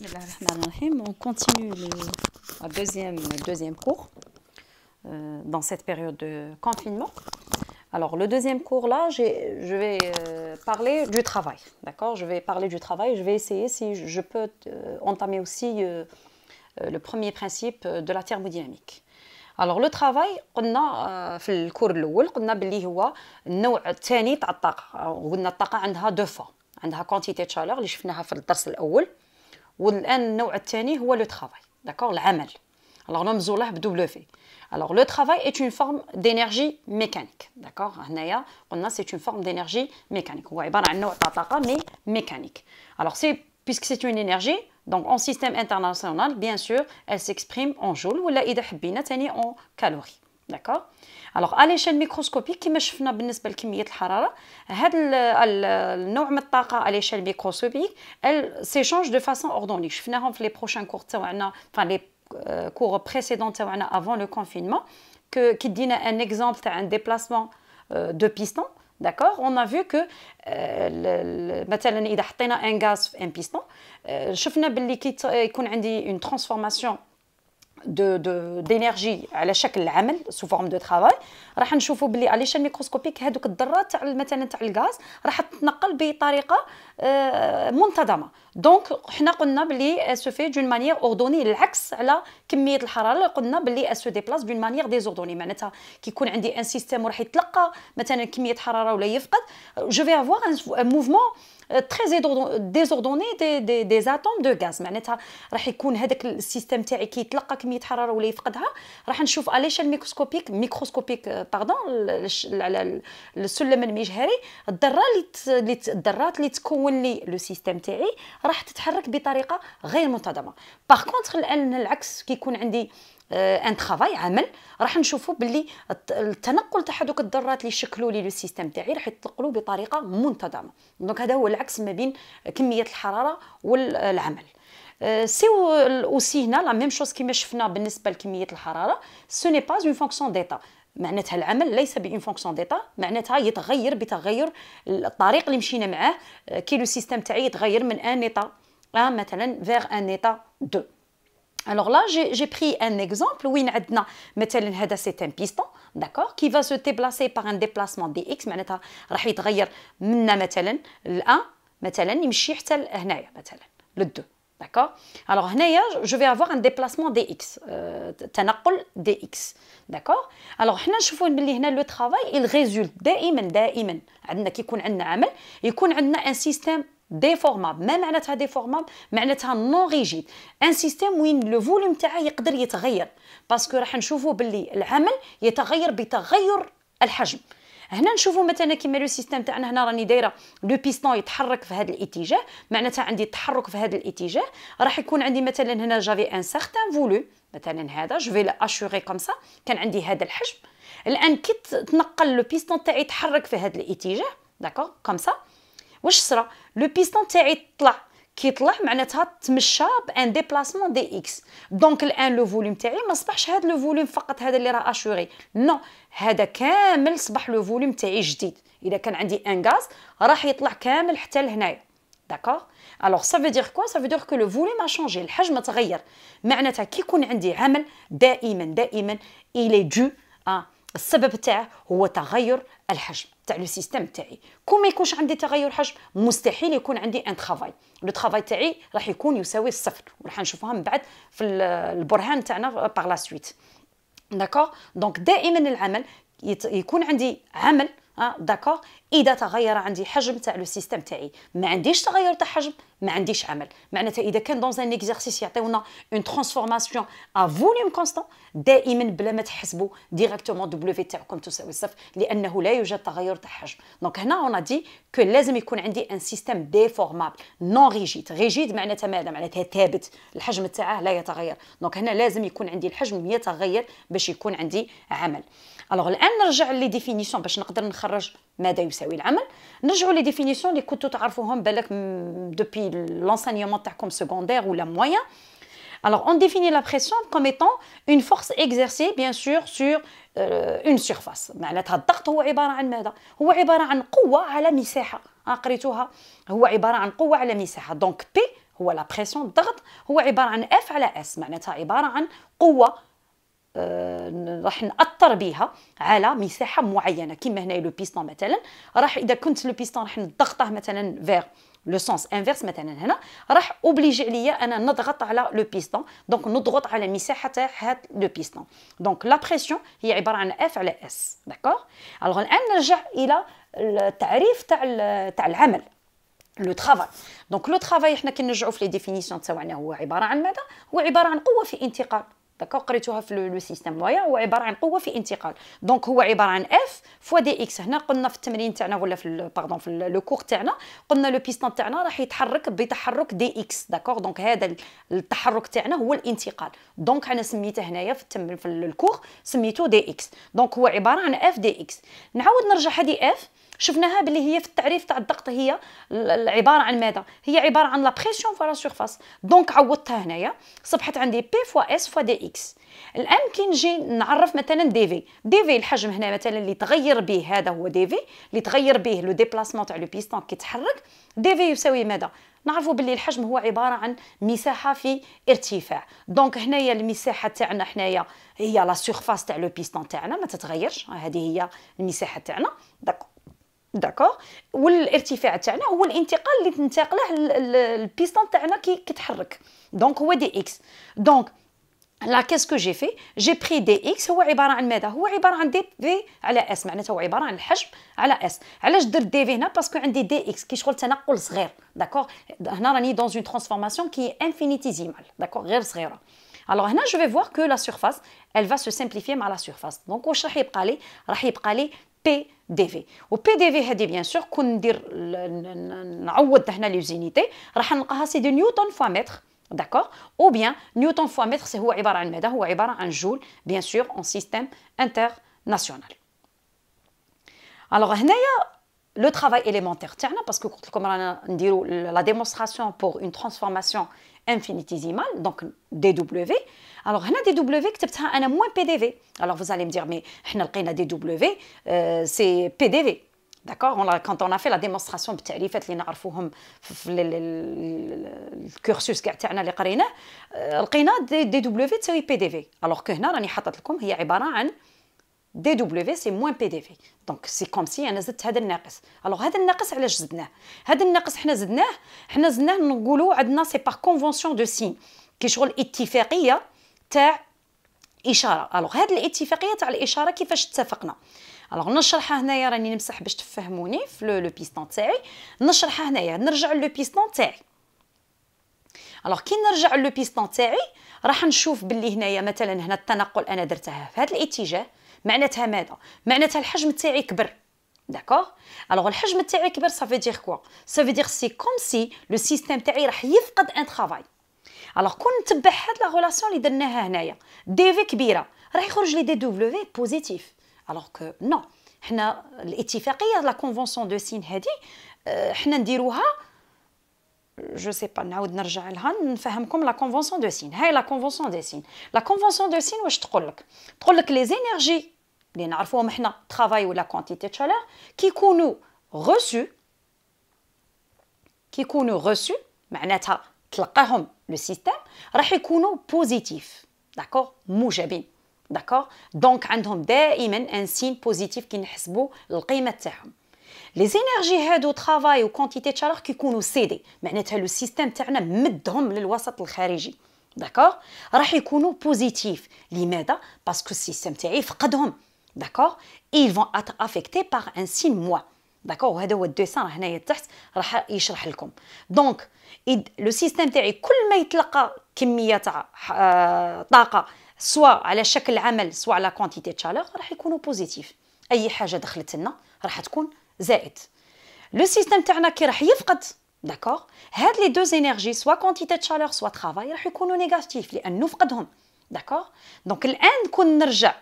On continue le deuxième cours dans cette période de confinement. Alors, le deuxième cours, là, je vais parler du travail. D'accord? Je vais parler du travail. Je vais essayer si je peux entamer aussi le premier principe de la thermodynamique. Alors, le travail, قلنا في الكور الأول قلنا باللي هو النوع الثاني تاع الطاقة. وقلنا الطاقة عندها دو فوا. عندها quantité de chaleur اللي شفناها في الدرس الأول. والآن النوع الثاني هو لو travail. D'accord? العمل. Alors, نرمزوا له ب W. Alors, le travail est une forme d'énergie mécanique. D'accord? هنايا قلنا c'est une forme d'énergie mécanique. هو عبارة عن نوع تاع طاقة mais mécanique. Alors, puisque c'est une énergie, donc en système international, bien sûr, elle s'exprime en joules ou là إذا حبينا تاني en calories. D'accord? Alors, à l'échelle microscopique, كما شفنا بالنسبة لكمية الحرارة، هذا النوع من الطاقة à l'échelle microscopique, elle s'échange de façon ordonnée. شفناهم في les prochains cours تاعنا، enfin les cours précédents تاعنا avant le confinement, qui دينا un exemple تاع un déplacement de piston. D'accord? On a vu que مثلا إذا حطينا un gaz في un piston, شفنا باللي كي يكون عندي une transformation d'énergie على شكل العمل sous forme de travail، راح نشوفوا بلي على l'échelle microscopique هذوك الذرات تاع مثلا تاع الغاز راح تتنقل بطريقه منتظمه. دونك حنا قلنا بلي elle se fait d'une manière ordonnée، العكس على كميه الحراره اللي قلنا بلي elle se déplace d'une manière désordonnée. معناتها كي يكون عندي ان سيستيم وراح يتلقى مثلا كميه حراره ولا يفقد، je vais avoir un mouvement très désordonné des atomes de gaz. معناتها راح يكون هذاك السيستم تاعي كي يتلقى كميه حراره ولا يفقدها، راح نشوف على l'échelle ميكروسكوبيك باردون على السلم المجهري الذرات اللي تكون لي لو سيستم تاعي راح تتحرك بطريقه غير منتظمه. باغ كونطخ الان العكس، كي يكون عندي ان ترافاي عمل، راح نشوفوا باللي التنقل تاع هذوك الذرات اللي يشكلوا لي لو سيستم تاعي راح يتنقلوا بطريقه منتظمه. دونك هذا هو العكس ما بين كميه الحراره والعمل. سي اوسي هنا لا ميم شوز كيما شفنا بالنسبه لكميه الحراره، سو ني با اون فونكسيون ديتا. معناتها العمل ليس بأون فونكسيون ديتا، معناتها يتغير بتغير الطريق اللي مشينا معاه. كي لو سيستم تاعي يتغير من ان ايتا مثلا vers un état 2. Alors là, j'ai pris un exemple où عندنا مثلا هذا c'est un piston, d'accord, qui va se déplacer par un déplacement dx. معناتها راح يتغير من مثلا ل1 مثلا يمشي حتى لهنايا مثلا لل2. D'accord? Alors, je vais avoir un déplacement dx, تنقل dx. D'accord? Alors, حنا نشوفوا بلي هنا le travail il résulte دائما عندنا كي يكون عندنا عمل يكون عندنا un système déformable. ما معناتها déformable؟ معناتها non rigide. un système وين لو فوليوم تاعه يقدر يتغير، باسكو راح نشوفوا باللي العمل يتغير بتغير الحجم. هنا نشوفوا مثلا كيما لو سيستم تاعنا هنا راني دايره لو بيستون يتحرك في هذا الاتجاه، معناتها عندي تحرك في هذا الاتجاه. راح يكون عندي مثلا هنا جافي ان سارتان فوليوم، مثلا هذا جو في اشوري كوم سا، كان عندي هذا الحجم. الان كي تنقل لو بيستون تاعي يتحرك في هذا الاتجاه، داكور كوم سا، واش صرا؟ لو بيستون تاعي طلع، كي طلع معناتها تمشى بان ديبلاسمون دي اكس. دونك الان لو فوليوم تاعي ما صبحش هذا لو فوليوم فقط هذا اللي راه اشوري، نو، هذا كامل صبح لو فوليوم تاعي جديد. اذا كان عندي ان غاز راح يطلع كامل حتى لهنايا. داكوغ؟ الوغ سا فو دير كوا؟ سا فو دير كو لو فوليوم ا شونجي، الحجم تغير. معناتها كي يكون عندي عمل دائما الي دو السبب تاعه هو تغير الحجم تاع لو سيستم تاعي. كون ما يكونش عندي تغير حجم مستحيل يكون عندي ان ترافاي. لو ترافاي تاعي راح يكون يساوي الصفر، وراح نشوفوها من بعد في البرهان تاعنا باغ لا سويت. داكوغ؟ دونك دائما العمل يكون عندي عمل داكوغ اذا تغير عندي حجم تاع لو سيستم تاعي. ما عنديش تغير تاع حجم ما عنديش عمل. معناتها اذا كان دون ان اكزرسيس يعطيونا اون ترانسفورماسيون ا فوليوم كونستون، دائما بلا ما تحسبوا ديريكتومون دبليو تاعكم تساوي صفر، لانه لا يوجد تغير تاع حجم. دونك هنا اون دي كو لازم يكون عندي ان سيستم ديفورمابل نون ريجيد. ريجيد معناتها ماذا؟ معناتها ثابت، الحجم تاعه لا يتغير. دونك هنا لازم يكون عندي الحجم يتغير باش يكون عندي عمل. الوغ الان نرجع لي ديفينيسيون باش نقدر نخرج ماذا يساوي العمل. نرجعوا لي ديفينيسيون اللي كنتو تعرفوهم بالك دوبي لونسانيومون تاعكم secondaire ou la moyen. Alors, on définit la pression comme étant une force exercée, bien sûr, sur une surface. معناتها الضغط هو عبارة عن ماذا؟ هو عبارة عن قوة على مساحة. قريتوها، هو عبارة عن قوة على مساحة. دونك P هو لا بريسيون الضغط هو عباره عن اف على اس، معناتها عباره عن قوه راح نأثر بها على مساحه معينه. كيما هنا لو بيستون مثلا، راح اذا كنت لو بيستون راح نضغطه مثلا فيغ لو سونس انفيرس مثلا، هنا راح اوبليجي عليا انا نضغط على لو بيستون، دونك نضغط على المساحه تاع هذا لو بيستون. دونك لا بريسيون هي عباره عن اف على اس. داكوغ. الوغ الان نرجع الى التعريف تاع العمل، لو ترافاي. دونك لو ترافاي حنا كي نرجعوا في لي ديفينيسيون تاعنا هو عباره عن ماذا؟ هو عباره عن قوه في انتقال. داكوغ، قريتوها في لو سيستيم مويا، هو عباره عن قوه في انتقال. دونك هو عباره عن اف فوا دي اكس. هنا قلنا في التمرين تاعنا ولا في باردون في لو كور تاعنا، قلنا لو بيستون تاعنا راح يتحرك بتحرك دي اكس. داكوغ، دونك هذا التحرك تاعنا هو الانتقال. دونك انا سميته هنايا في التمرين في الكور سميتو دي اكس. دونك هو عباره عن اف دي اكس. نعاود نرجع هذه اف شفناها باللي هي في التعريف تاع الضغط هي عباره عن ماذا؟ هي عباره عن لا بريسيون فوا لا سيرفاس. دونك عوضتها هنايا صبحت عندي بي فوا اس فوا دي اكس. الان كي نجي نعرف مثلا دي في، دي في الحجم هنا مثلا اللي تغير به، هذا هو دي في اللي تغير به لو ديبلاسمون تاع لو بيستون كي يتحرك. دي في يساوي ماذا؟ نعرفوا باللي الحجم هو عباره عن مساحه في ارتفاع. دونك هنايا المساحه تاعنا حنايا هي لا سيرفاس تاع لو بيستون تاعنا ما تتغيرش، هذه هي المساحه تاعنا. داكوغ. والارتفاع تاعنا هو الانتقال اللي تنتقله البيستون تاعنا كي يتحرك. دونك هو دي اكس. دونك لا كاسكو جي في، جي بري دي اكس هو عباره عن ماذا؟ هو عباره عن دي في على اس، معناتها هو عباره عن الحجم على اس. علاش درت دي في هنا؟ باسكو عندي دي اكس كي شغل تنقل صغير. داكوغ، هنا راني دون اون ترانسفورماسيون كي انفينيتيزيمال. داكوغ، غير صغيره. Alors هنا je vais voir que la surface elle va se simplifier مع la surface. Donc واش راح يبقى لي؟ راح يبقى لي بي دي في. و بي دي في هذه بيان سور كون ندير نعوض هنا لي زونيتي راح نلقاها سي دو نيوتن فوا متر. داكوغ. او بيان نيوتن فوا متر سي هو عباره عن ماذا؟ هو عباره عن جول بيان سور اون سيستيم انترناسيونال. الوغ هنايا لو ترافاي اليمونتير تاعنا، باسكو قلت لكم رانا نديرو لا ديمونستراسيون بور اون ترانسفورماسيون انفينيتيزيمال، دونك دي دبليو. الوغ هنا دي دبليو كتبتها انا موان بي دي في. الوغ فوز الي مدير مي حنا لقينا دي دبليو سي بي دي في. داكوغ، كونت اون افي لا ديمونستراسيون بالتعريفات اللي نعرفوهم في الكورسوس كاع تاعنا اللي قريناه، لقينا دي دبليو تساوي بي دي في. الوغ كو هنا راني حاطط لكم هي عباره عن دي دبليو سي موان بي دي في. دونك سي كوم سي انا زدت هذا الناقص. الوغ هذا الناقص علاش زدناه؟ هذا الناقص حنا زدناه نقولوا عندنا سي بار كونفونسيون دو سين كي شغل اتفاقيه تاع اشاره. الوغ هذه الاتفاقيه تاع الاشاره كيفاش اتفقنا؟ الوغ نشرحها هنايا، راني نمسح باش تفهموني في لو بيستون تاعي. نشرحها هنايا، نرجع لو بيستون تاعي. الوغ كي نرجع لو بيستون تاعي راح نشوف باللي هنايا مثلا هنا التنقل انا درتها في هذا الاتجاه، معناتها ماذا؟ معناتها الحجم تاعي كبر. داكوغ. الوغ الحجم تاعي كبر سا في دير كوا؟ سا في دير سي كوم سي لو سيستيم تاعي راح يفقد ان ترافاي. الوغ كون نتبع هاد لا غولاسيون اللي درناها هنايا، دي في كبيره راح يخرج لي دي دبليو بوزيتيف. الوغ كو نو، حنا الاتفاقيه لا كونفونسيون دو سين هذه حنا نديروها جو سي با. نعاود نرجع لها نفهمكم لا كونفونسيون دو سين. هاي لا كونفونسيون دو سين. لا كونفونسيون دو سين واش تقول لك؟ تقول لك لي زينيرجي اللي نعرفوهم حنا ترافاي ولا كونتيتي دو شالور كيكونوا غوسو معناتها تلقاهم لو سيستيم راح يكونوا بوزيتيف. داكوغ، موجبين. داكوغ، دونك عندهم دائما ان سين بوزيتيف كي نحسبوا القيمه تاعهم. لي زينيرجي هادو ترافاي و كونتيتي دو شالور كيكونوا سيدي معناتها لو سيستيم تاعنا مدهم للوسط الخارجي. داكوغ، راح يكونوا بوزيتيف. لماذا؟ باسكو السيستيم تاعي فقدهم. داكوغ، ils vont être affectés par un signe moins. داكوغ، وهذا هو الديسان هنايا تحت راح يشرح لكم. دونك لو سيستيم تاعي كل ما يتلقى كميه تاع طاقه سواء على شكل عمل سواء على كونتيتي دو شالور راح يكونوا بوزيتيف. اي حاجه دخلت لنا راح تكون زائد. لو سيستيم تاعنا كي راح يفقد، داكوغ، هاد لي دو انرجي سواء كونتيتي دو شالور سواء ترافاي راح يكونوا نيجاتيف لانه فقدهم. داكوغ، دونك الان كون نرجع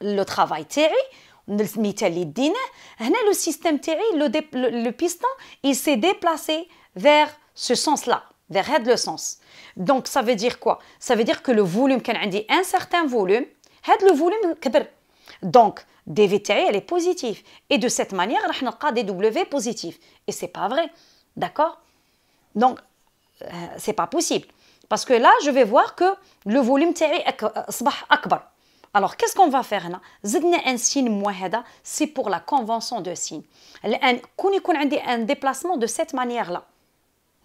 لو ترافاي تاعي المثال اللي ديناه هنا. لو سيستيم تاعي لو بيستون il s'est déplacé vers ce sens là, vers هاد لو سونس. دونك ça veut dire quoi? Ça veut dire que le volume كان عندي un certain volume، هاد لو فوليوم كبر. دونك دي في تاعي elle est positive et de cette manière راح نلقى دي دبليو بوزيتيف et c'est pas vrai. d'accord. donc c'est pas possible. Parce que là, je vais voir que le volume تاعي أصبح أكبر. Alors, qu'est-ce qu'on va faire هنا؟ زدنا un signe moi هذا, c'est pour la convention de signe. الآن كون يكون عندي un déplacement de cette manière-là.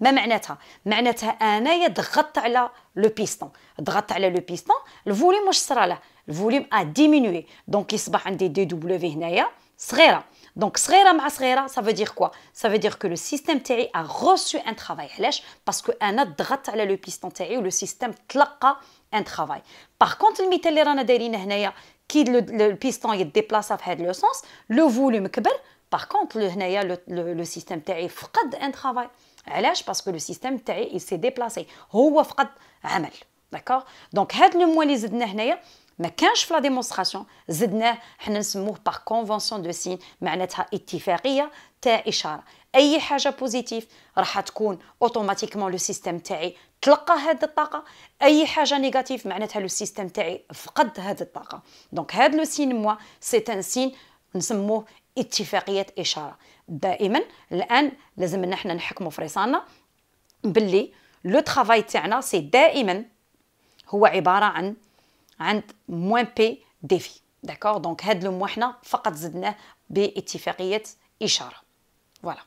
ما معناتها؟ معناتها أنايا ضغطت على لو بيستون، ضغطت على لو بيستون، الفوليوم واش صرا له؟ الفوليوم ا ديمينوي، دونك يصبح عندي دي دبليو هنايا صغيره، دونك صغيره مع صغيره ça veut dire quoi؟ ça veut dire que le système تاعي a reçu un travail. علاش؟ باسكو انا ضغطت على لو بيستون تاعي ولو سيستم تلقى ان travail. باغ كونت المثال اللي رانا دايرينه هنايا كي البيستون يديبلاصا في هذا لو سونس، لو فوليوم كبر، باغ كونت هنايا لو سيستم تاعي فقد ان travail. علاش؟ باسكو لو سيستم تاعي سي ديبلاسي، هو فقد عمل. داكوغ؟ دونك هاد لو موا اللي زدناه هنايا ما كانش في لا ديمونستراسيون، زدناه حنا نسموه باغ كونفونسيون دو سين، معناتها اتفاقيه تاع اشاره. اي حاجه بوزيتيف راح تكون اوتوماتيكمون لو سيستم تاعي تلقى هاد الطاقه، اي حاجه نيجاتيف معناتها لو سيستم تاعي فقد هاد الطاقه. دونك هاد لو سين موا سي ان سين نسموه اتفاقيه اشاره. دائما الان لازم حنا نحكموا في رصاننا باللي لو ترافاي تاعنا سي دائما هو عباره عن موان بي دي في. داكور؟ دونك هاد لو موا حنا فقط زدناه باتفاقيه اشاره. فوالا.